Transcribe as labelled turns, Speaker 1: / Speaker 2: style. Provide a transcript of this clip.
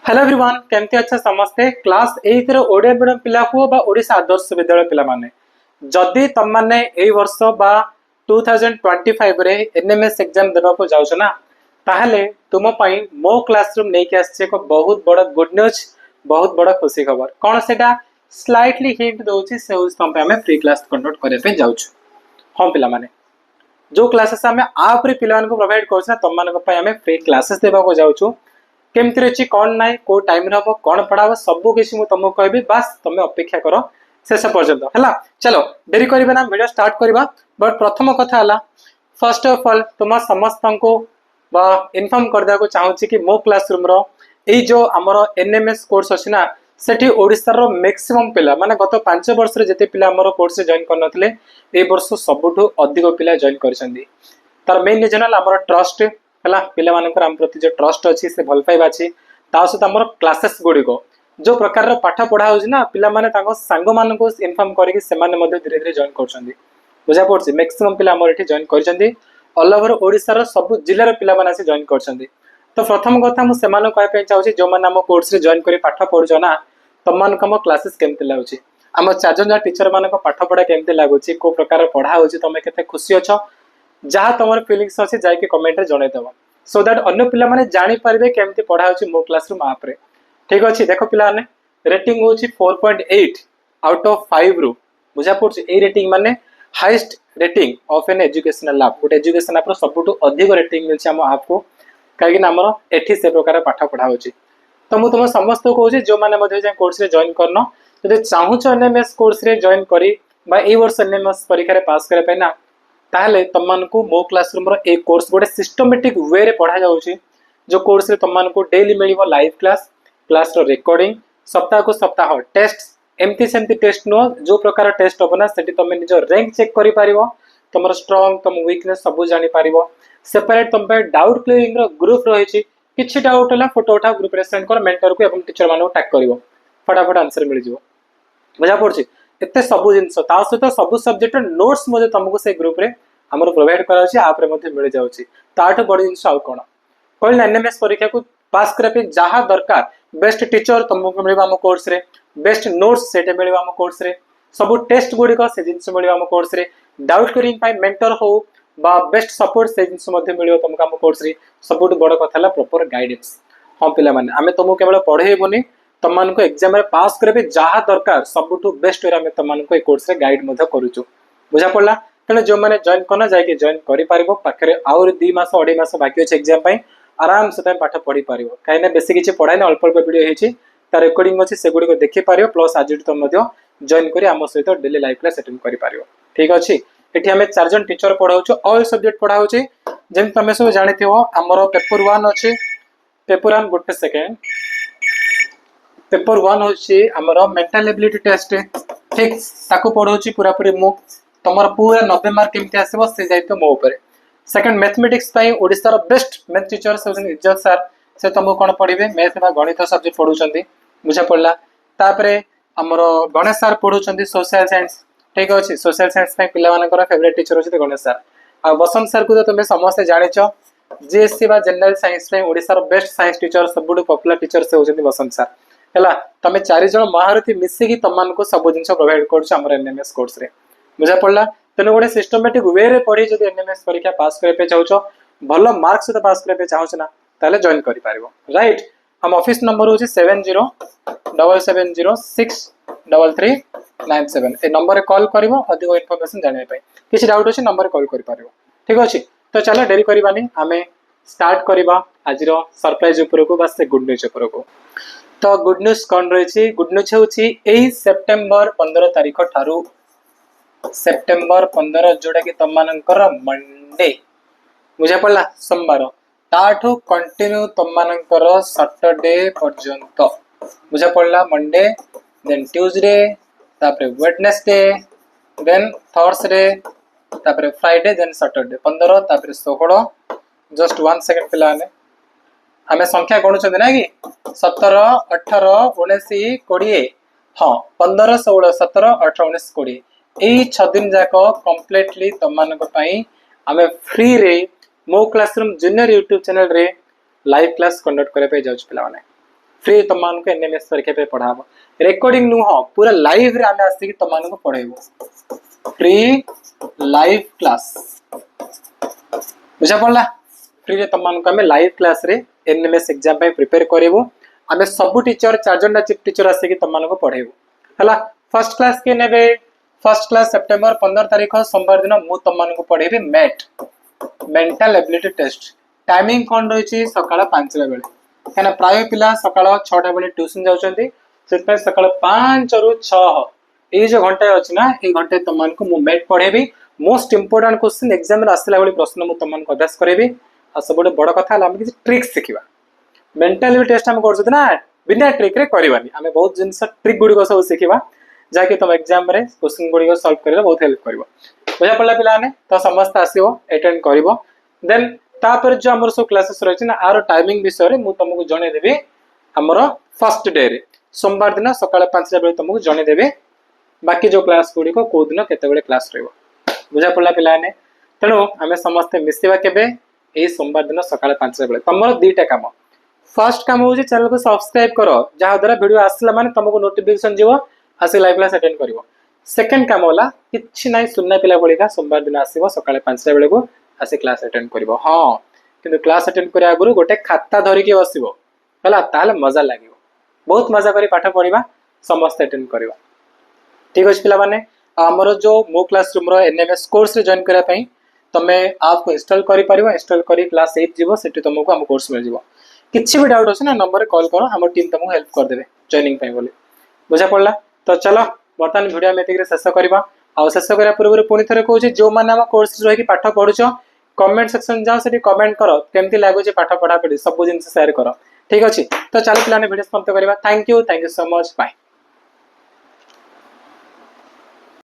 Speaker 1: Hello everyone केमती अच्छा समस्ते क्लास 8 रो ओडिया मीडियम पिला को बा ओडिशा आदर्श विद्यालय पिला माने जदि तम माने एई वर्ष बा 2025 रे एनएमएस एग्जाम देबा को जाउछ ना ताहले तुम पई मो क्लासरूम नै के आछे को बहुत बड़ा गुड न्यूज बहुत बड़ा खुशी खबर कोन सेटा स्लाइटली हिंट दोछि से उस तम पे हमें फ्री क्लास कंडक्ट करे पे जाउछ हम पिला माने जो क्लासेस हमें आप रे पिला को प्रोवाइड करछ ना तम मान को पई हमें फ्री क्लासेस देबा को जाउछु केमती अच्छी कौन ना को टाइम हम कौन पढ़ा सबू किसी मुझे तुमको कहबी बास तुम अपेक्षा कर शेष पर्यंत है चलो डेरी करें ना वीडियो स्टार्ट करवा बट प्रथम कथा फर्स्ट ऑफ ऑल तुम समस्त को इनफॉर्म करदे को चाहूँगी कि मो क्लासरूम रो ये जो आमर एनएमएस कोर्स अच्छी ना सेठी ओडिशार मैक्सिमम पिला माने गत 5 वर्ष रे जते पिला हमर कोर्स से जॉइन करनथले ए वर्ष सबुठु अधिक पिला जॉइन करछन्दी तार मेन रीजन हमर ट्रस्ट है पिला मानकर आम प्रति जो ट्रस्ट अच्छी से भल पाइबा अच्छी ता सहित आम क्लासेस गुड़िक जो प्रकार पाठ पढ़ा होना पिला माने सांग मान इनफॉर्म करके धीरे धीरे जॉइन कर बुझा पड़ी मैक्सिमम पिला जॉइन कर ऑल ओवर ओडिशार सब जिलार पिला माने जॉइन कर तो प्रथम कथा मुझे कहना चाहिए जो मैंने आम कोर्स जॉइन कर पाठ पढ़ुच ना तुम मान क्लासेस केमती लगुच आम 4 जन टीचर मान पाठ पढ़ा केमती लगुच को प्रकार पढ़ा हो तुम के खुशी अच्छ जहाँ तुम फिलिंग्स अच्छे जाकि कमेंट रे जनईदेव सो दैट अन्य पिला माने जानी पारिबे केमती पढ़ा होची मो क्लासरूम आप रे ठीक अछि देखो पिला ने रेटिंग होची 4.8 आउट ऑफ 5 रु बुझा पड़छ ए रेटिंग माने highest rating of an educational app good education app रो सबटु अधिक रेटिंग मिलछ हम ऐप को काहे कि हमर एठी से प्रकार पाठ पढ़ा होची तो मु तुम समस्त को कहूची जो माने मध्ये जे कोर्स रे जॉइन करनो जदि चाहूछ एनएमएस कोर्स रे जॉइन करी बा ए वर्ष एनएमएस परीक्षा रे पास करे पैना ताहले तुमको मो क्लासरूम रो एक कोर्स गोटे सिस्टमेटिक वे रे पढ़ा जाउची जो कोर्स रे तुमको डेली मिलिबो लाइव क्लास रो रिकॉर्डिंग सप्ताह को सप्ताह टेस्ट एमती सेमती टेस्ट नो जो प्रकार टेस्ट होबो ना सेठी तुम निज रैंक चेक करि पारिबो तुमर स्ट्रांग तुम वीकनेस सब जानि पारिबो सेपरेट तुम पे डाउट क्लियरिंग रो ग्रुप रहिछि किछि डाउट होला फोटो उठा ग्रुप रे सेंड कर मेंटर को एवं टीचर मानको टैग करिवो फटाफट आंसर मिल जिवो बुझा पड़छि एते सब जिनस ता सहित सब सब्जेक्ट नोट्स मध्ये तुमको से ग्रुप रे हमर प्रोवाइड करा अछि आप रे मध्ये मिल जाउछि ताठ बड़ जिनस आउ कोन कहले एनएमएस परीक्षा को पास करे पे जहा दरकार बेस्ट टीचर तुमको मिलबा हम कोर्स रे बेस्ट नोट्स सेटे मिलबा हम कोर्स रे सब टेस्ट गुडी को से जिनस मिलबा हम कोर्स रे डाउट क्लियरिंग पाई मेंटर हो बा बेस्ट सपोर्ट से जिनस मध्ये मिलियो तुमको हम कोर्स रे सबुठ बड़ कथाला प्रॉपर गाइडेंस हम पिला माने आमे तुमको केवल पढेबोनी तुम को एग्जाम रे पास करे जहाँ दरकार सबुठ बेस्ट वे आम तुमको ये कोर्स रे गाइड करूँ बुझा पड़ा तेणु जो मैंने जॉइन करना जाके जॉइन कर पाखे आउर 2 मास 2.5 मास बाकी अच्छे एग्जाम आराम से तुम पाठ पढ़ी पार कहीं बेस किसी पढ़ाई अल्प अल्प वीडियो होती रेकर्डिंग अच्छी से गुड़ देखिपार प्लस आज तुम जॉइन कर आम सहित डेली लाइव क्लास अटेंड कर ठीक अच्छे ये आम 4 जन टीचर पढ़ाऊ ऑल सब्जेक्ट पढ़ाऊ जमी तुम सब जानी आमर पेपर 1 अच्छे पेपर 1 गोटे सेकेंड पेपर 1 होची हमरो मेंटल एबिलिटी टेस्ट ठीक ताको पढौची पूरा पूरी मु तमर पूरा 90 मार्क केमते आसीबो से जाइतो मो ऊपर सेकंड मैथमेटिक्स पई ओडिसा रो बेस्ट मैथ टीचर से इज्जत सर से तुमको कोन पढिबे मैथ बा गणित सब्जेक्ट पढौचंदी बुझा पड़ला तापरे हमरो गणेश सर पढौचंदी सोशल साइंस ठीक अछि सोशल साइंस पई पिला मानकर फेवरेट टीचर होची गणेश सर आ बसंत सर को तो तुम समस्त जानिचो जीएससी बा जनरल साइंस पई ओडिसा रो बेस्ट साइंस टीचर सबुड पॉपुलर टीचर से होचंदी बसंत सर है तुम 4 जन महारथी मिसिकी तुमको सब जिन प्रोवाइड कर एनएमएस कोर्स रे बुझा पड़ा तेणु गोटे सिस्टमेटिक वे रे पढ़ी जब एनएमएस परीक्षा पास करने चाहो भल मार्क्स सहित पास करने चाहो ना ताले जॉइन कर राइट हम ऑफिस नंबर हूँ 7077063397 ए नंबर रे कॉल कर अधिक इनफॉरमेशन जानाई किसी डाउट अच्छे नंबर कॉल कर ठीक अच्छे तो चलो डेरी करवानी आम स्टार्ट करवा आज सरप्राइज उपरको बस गुड न्यूज उपरको तो गुड न्यूज कौन रही गुड न्यूज हूँ सेप्टेम्बर 15 तारीख ठारू सेप्टेम्बर 15 जोटा कि तुम मानकर मंडे बुझा पड़ा सोमवार ताठू कंटिन्यू तुम मानकर सैटरडे पर्यंत बुझा पड़ा मंडे देन ट्यूसडे तापरे वेडनेसडे देन थर्सडे तापरे फ्राइडे देन सैटरडे 15 तापरे 16 जस्ट 1 सेकंड पिला ने आम संख्या गणुच ना कि 17 18 19 20 हाँ 15 16 17 18 19 20 यही 6 दिन जाक कम्प्लीटली तुम आम फ्री रे मो क्लासरूम जूनियर यूट्यूब चैनल रे लाइव क्लास कंडक्ट करने जाऊँ पिला माने फ्री तुम एनएमएस परीक्षा पे पढ़ाबो रिकॉर्डिंग नुह पूरा लाइव रे आमे आसी तुम पढ़ेबो फ्री लाइव क्लास बुझा पड़ला फ्री रे तुम लाइव क्लास रे एनएमएस एग्जाम पे प्रिपेयर करेबो आमे सब टीचर 4 जन चीफ टीचर आसी तुम पढ़ेबो हला फर्स्ट क्लास के नेबे फर्स्ट क्लास सेप्टेम्बर 15 तारीख सोमवार दिन मु तुमको पढ़ेबी MAT mental ability test timing कौन रही सकाळ 5 बेले कहीं प्राय पिला सकाळ 6टा बेले ट्यूशन जाउछंती से सकाळ 5 रु 6 ये जो घंटे अच्छी ना ये घंटे तुमको मु मैट पढ़ेबी मोस्ट इंपोर्टेंट क्वेश्चन एग्जाम रे आसला वाली प्रश्न मु तुमको अभ्यास करेबी आ सब बड़ कथा हम किसी ट्रिक्स शिखिबा मेंटल एबिलिटी टेस्ट हम करछत ना बिना ट्रिक रे करबानी हमें बहुत जिनस ट्रिक गुडी को सब शिखिबा जाके तुम एग्जाम रे क्वेश्चन गुडी को सॉल्व करे बहुत हेल्प करबो बुझा पड़ला पिला ने तो समस्त आसीबो अटेंड करबो देन तापर जो हमर सब क्लासेस रही ना आर टाइमिंग विषय रे मु तुमको जणे देबी हमर फर्स्ट डे रे सोमवार दिन सकाळ 5 बेले तुमको जणे देबी बाकी जो क्लास गुडी को को दिन केते बेले क्लास रहबो बुझा पड़ला पिला ने तेणु आमे समस्त मिसिबा केबे ए सोमवार दिन सकाळ 5 बेले तमरो दीटा काम फर्स्ट काम हो चैनल को सब्सक्राइब करो जहाँ द्वारा वीडियो आसला माने तुमको नोटिफिकेशन जीवो आसी लाइव क्लास अटेंड करिवो सेकंड काम होला किछि नाही सुनना पिला बलिका सोमवार दिन आसीबो सकाळे 5 बेले को आसी क्लास अटेंड करिवो हां किंतु क्लास अटेंड करिया आगुरु गोटे खाता धरि के बसिबो हला ताले मजा लागिवो बहुत मजा करी पाठ पढिबा समस्त अटेंड करिवो ठीक अछि पिला माने हमरो जो मो क्लासरूम रो एनएमएस कोर्स रे जॉइन करिया पई तमे आप को इंस्टॉल करि परिबो इंस्टॉल करी क्लास 8 जीवो सेठी तुमको हम कोर्स मिल जीवो किछि भी डाउट अछि ना नंबर रे कॉल करो हम टीम तुमको हेल्प कर देबे जॉइनिंग पई बोली बुझा पड़ला तो चलो बर्तमान वीडियो में एतिक शेष करबा आ शेष करा पूर्व पुणी थे कहूँ जो मैंने आम कोर्स रही पाठ पढ़ुच कमेंट सेक्शन जाओ से कमेंट कर केमती लगुच पाठ पढ़ा पढ़ी सब जिन शेयर कर ठीक अच्छे तो चलो पिलाने वीडियो समाप्त करवा thank you so much bye.